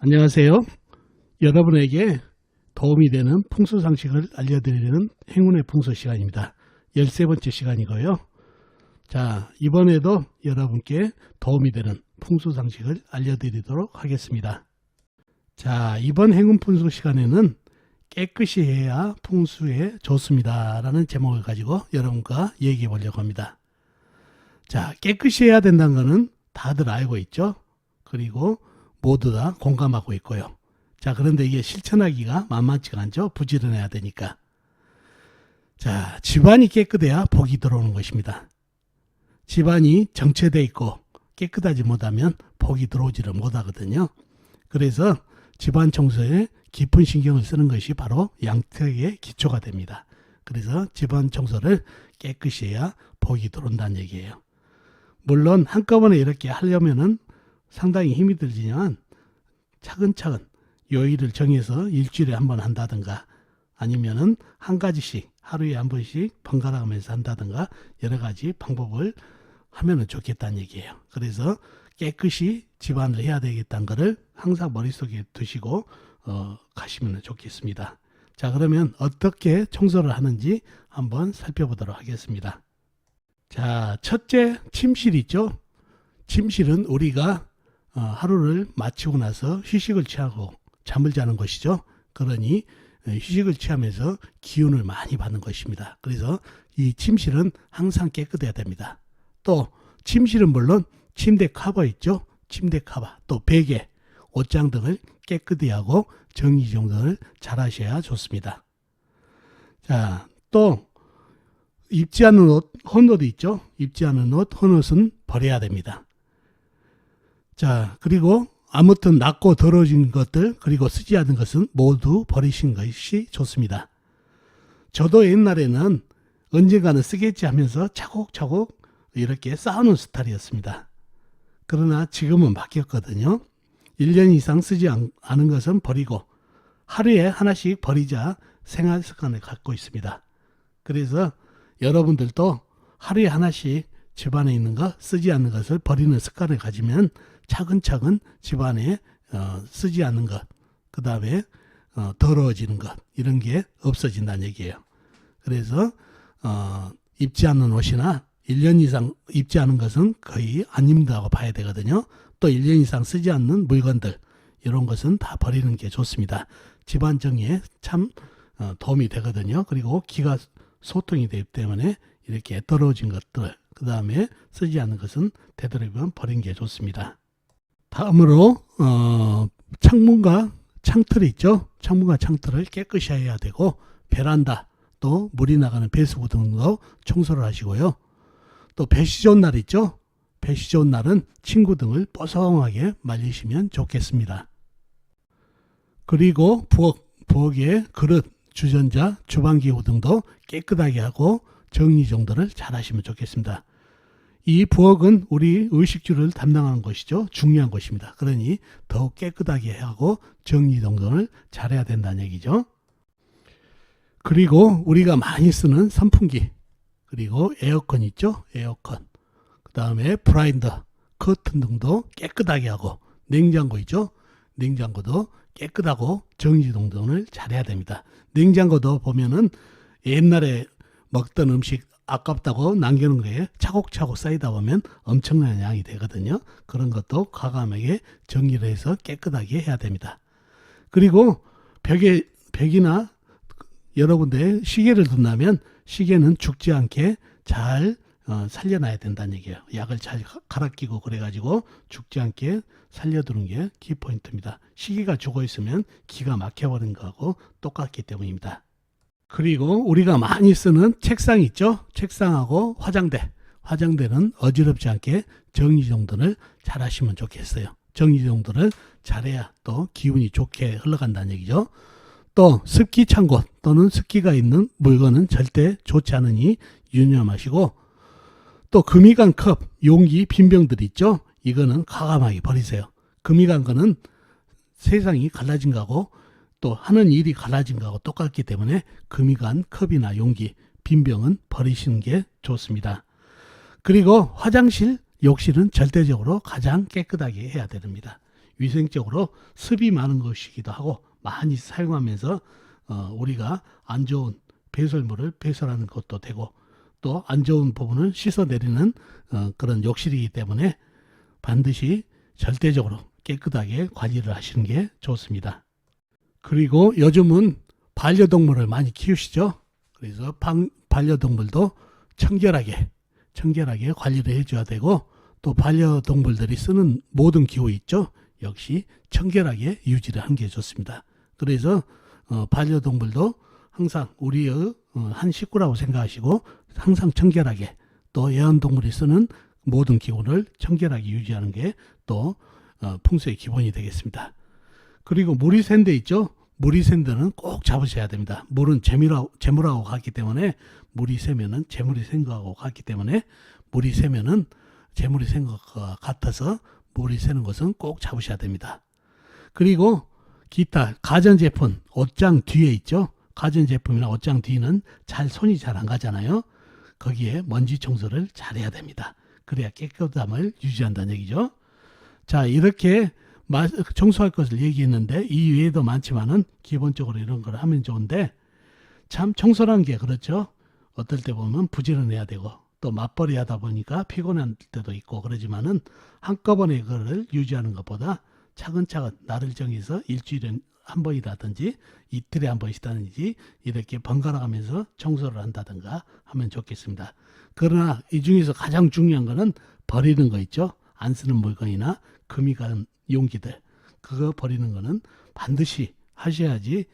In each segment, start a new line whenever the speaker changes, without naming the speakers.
안녕하세요. 여러분에게 도움이 되는 풍수상식을 알려드리는 행운의 풍수 시간입니다. 13번째 시간이고요. 자, 이번에도 여러분께 도움이 되는 풍수상식을 알려드리도록 하겠습니다. 자, 이번 행운 풍수 시간에는 깨끗이 해야 풍수에 좋습니다 라는 제목을 가지고 여러분과 얘기해 보려고 합니다. 자, 깨끗이 해야 된다는 것은 다들 알고 있죠. 그리고 모두 다 공감하고 있고요. 자, 그런데 이게 실천하기가 만만치가 않죠. 부지런해야 되니까. 자, 집안이 깨끗해야 복이 들어오는 것입니다. 집안이 정체되어 있고 깨끗하지 못하면 복이 들어오지를 못하거든요. 그래서 집안 청소에 깊은 신경을 쓰는 것이 바로 양택의 기초가 됩니다. 그래서 집안 청소를 깨끗이 해야 복이 들어온다는 얘기예요. 물론 한꺼번에 이렇게 하려면은 상당히 힘이 들지만 차근차근 요일을 정해서 일주일에 한 번 한다든가 아니면은 한 가지씩 하루에 한 번씩 번갈아가면서 한다든가 여러 가지 방법을 하면은 좋겠다는 얘기예요. 그래서 깨끗이 집안을 해야 되겠다는 것을 항상 머릿속에 두시고 가시면 좋겠습니다. 자, 그러면 어떻게 청소를 하는지 한번 살펴보도록 하겠습니다. 자, 첫째 침실 있죠. 침실은 우리가 하루를 마치고 나서 휴식을 취하고 잠을 자는 것이죠. 그러니 휴식을 취하면서 기운을 많이 받는 것입니다. 그래서 이 침실은 항상 깨끗해야 됩니다. 또 침실은 물론 침대 커버 있죠. 침대 커버, 또 베개, 옷장 등을 깨끗이 하고 정리정돈을 잘 하셔야 좋습니다. 자, 또 입지 않는 옷, 헌옷 있죠. 입지 않는 옷, 헌옷은 버려야 됩니다. 자, 그리고 아무튼 낡고 더러워진 것들 그리고 쓰지 않은 것은 모두 버리신 것이 좋습니다. 저도 옛날에는 언젠가는 쓰겠지 하면서 차곡차곡 이렇게 쌓아놓은 스타일이었습니다. 그러나 지금은 바뀌었거든요. 1년 이상 쓰지 않은 것은 버리고 하루에 하나씩 버리자 생활 습관을 갖고 있습니다. 그래서 여러분들도 하루에 하나씩 집안에 있는 것, 쓰지 않는 것을 버리는 습관을 가지면 차근차근 집안에 쓰지 않는 것, 그 다음에 더러워지는 것, 이런 게 없어진다는 얘기예요. 그래서 입지 않는 옷이나 1년 이상 입지 않은 것은 거의 안 입는다고 봐야 되거든요. 또 1년 이상 쓰지 않는 물건들, 이런 것은 다 버리는 게 좋습니다. 집안 정리에 참 도움이 되거든요. 그리고 기가 소통이 되기 때문에 이렇게 더러워진 것들, 그 다음에 쓰지 않는 것은 되도록이면 버리는 게 좋습니다. 다음으로 창문과 창틀이 있죠. 창문과 창틀을 깨끗이 해야 되고 베란다, 또 물이 나가는 배수구 등도 청소를 하시고요. 또 배시 좋은 날 있죠. 배시 좋은 날은 침구 등을 뽀송하게 말리시면 좋겠습니다. 그리고 부엌의 그릇, 주전자, 주방기구 등도 깨끗하게 하고 정리정돈을 잘 하시면 좋겠습니다. 이 부엌은 우리 의식주를 담당하는 것이죠. 중요한 것입니다. 그러니 더욱 깨끗하게 하고 정리정돈을 잘해야 된다는 얘기죠. 그리고 우리가 많이 쓰는 선풍기, 그리고 에어컨 있죠. 에어컨, 그 다음에 블라인더, 커튼 등도 깨끗하게 하고 냉장고 있죠. 냉장고도 깨끗하고 정리정돈을 잘해야 됩니다. 냉장고도 보면은 옛날에 먹던 음식 아깝다고 남겨놓은 거에 차곡차곡 쌓이다 보면 엄청난 양이 되거든요. 그런 것도 과감하게 정리를 해서 깨끗하게 해야 됩니다. 그리고 벽이나 여러 군데 시계를 둔다면 시계는 죽지 않게 잘 살려놔야 된다는 얘기예요. 약을 잘 갈아 끼고 그래가지고 죽지 않게 살려두는 게 키포인트입니다. 시계가 죽어 있으면 기가 막혀버린 거하고 똑같기 때문입니다. 그리고 우리가 많이 쓰는 책상 있죠. 책상하고 화장대, 화장대는 어지럽지 않게 정리정돈을 잘 하시면 좋겠어요. 정리정돈을 잘해야 또 기운이 좋게 흘러간다는 얘기죠. 또 습기 찬 곳 또는 습기가 있는 물건은 절대 좋지 않으니 유념하시고, 또 금이 간 컵, 용기, 빈병들 있죠. 이거는 과감하게 버리세요. 금이 간 거는 세상이 갈라진 거하고 또 하는 일이 갈라진 거하고 똑같기 때문에 금이 간 컵이나 용기, 빈병은 버리시는 게 좋습니다. 그리고 화장실, 욕실은 절대적으로 가장 깨끗하게 해야 됩니다. 위생적으로 습이 많은 것이기도 하고 많이 사용하면서 우리가 안 좋은 배설물을 배설하는 것도 되고 또 안 좋은 부분을 씻어내리는 그런 욕실이기 때문에 반드시 절대적으로 깨끗하게 관리를 하시는 게 좋습니다. 그리고 요즘은 반려동물을 많이 키우시죠. 그래서 반려동물도 청결하게 관리를 해줘야 되고 또 반려동물들이 쓰는 모든 기호 있죠. 역시 청결하게 유지를 하는 게 좋습니다. 그래서 반려동물도 항상 우리의 한 식구라고 생각하시고 항상 청결하게 또 애완동물이 쓰는 모든 기호를 청결하게 유지하는 게 또 풍수의 기본이 되겠습니다. 그리고 물이 샌 데 있죠. 물이 샌 데는 꼭 잡으셔야 됩니다. 물은 재물하고 같기 때문에 물이 새면은 재물이 샌 거하고 같기 때문에 물이 새면은 재물이 샌 것과 같아서 물이 새는 것은 꼭 잡으셔야 됩니다. 그리고 기타 가전제품 옷장 뒤에 있죠. 가전제품이나 옷장 뒤는 손이 잘 안 가잖아요. 거기에 먼지 청소를 잘 해야 됩니다. 그래야 깨끗함을 유지한다는 얘기죠. 자, 이렇게 청소할 것을 얘기했는데 이 외에도 많지만은 기본적으로 이런 걸 하면 좋은데 참 청소라는 게 그렇죠. 어떨 때 보면 부지런해야 되고 또 맞벌이 하다 보니까 피곤할 때도 있고 그러지만은 한꺼번에 그거를 유지하는 것보다 차근차근 날을 정해서 일주일에 한 번이라든지 이틀에 한 번이라든지 이렇게 번갈아 가면서 청소를 한다든가 하면 좋겠습니다. 그러나 이 중에서 가장 중요한 거는 버리는 거 있죠. 안 쓰는 물건이나 금이 간 용기들 그거 버리는 거는 반드시 하셔야지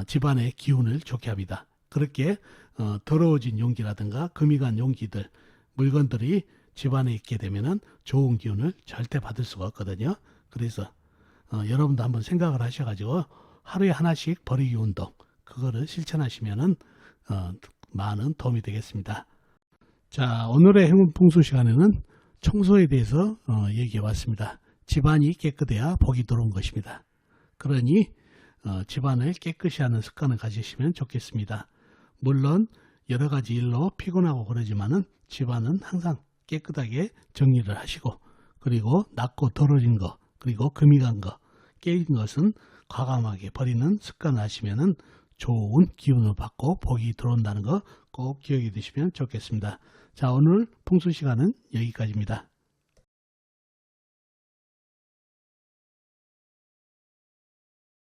집안의 기운을 좋게 합니다. 그렇게 더러워진 용기라든가 금이 간 용기들 물건들이 집안에 있게 되면은 좋은 기운을 절대 받을 수가 없거든요. 그래서 여러분도 한번 생각을 하셔가지고 하루에 하나씩 버리기 운동 그거를 실천하시면은 많은 도움이 되겠습니다. 자, 오늘의 행운풍수 시간에는 청소에 대해서 얘기해 봤습니다. 집안이 깨끗해야 복이 들어온 것입니다. 그러니 집안을 깨끗이 하는 습관을 가지시면 좋겠습니다. 물론 여러 가지 일로 피곤하고 그러지만은 집안은 항상 깨끗하게 정리를 하시고 그리고 낡고 더러진 거 그리고 금이 간 거 깨진 것은 과감하게 버리는 습관을 하시면은 좋은 기운을 받고 복이 들어온다는 거 꼭 기억해 두시면 좋겠습니다. 자, 오늘 풍수 시간은 여기까지입니다.